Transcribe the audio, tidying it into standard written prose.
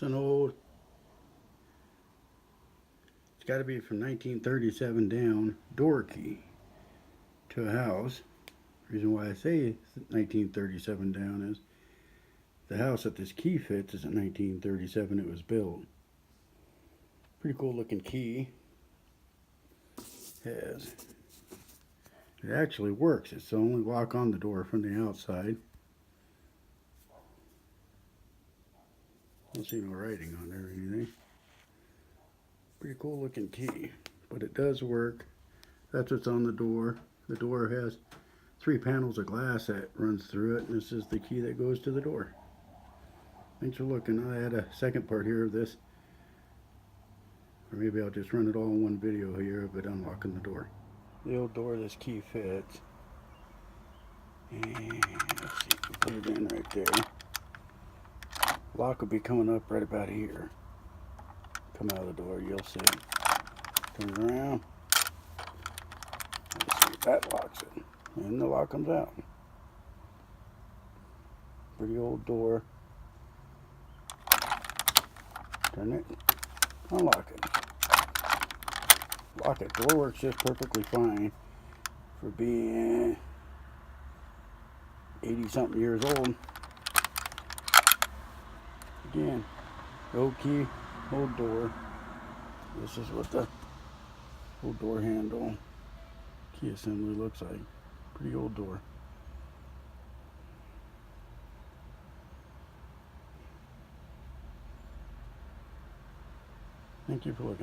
It's an old, it's got to be from 1937 down, door key to a house. The reason why I say 1937 down is the house that this key fits is in 1937 it was built. Pretty cool looking key. It actually works. It's the only lock on the door from the outside. Don't see no writing on there or anything. Pretty cool looking key, but it does work. That's what's on the door. The door has 3 panels of glass that runs through it, and this is the key that goes to the door. Thanks for looking. I had a second part here of this, or maybe I'll just run it all in one video here of it unlocking the door. The old door this key fits. And let's see, put it in right there. Lock will be coming up right about here. Come out of the door, you'll see it. Turn around. Let's see, that locks it. And the lock comes out. Pretty old door. Turn it. Unlock it. Lock it. Door works just perfectly fine for being 80 something years old. Again, old key, old door. This is what the old door handle key assembly looks like. Pretty old door. Thank you for looking.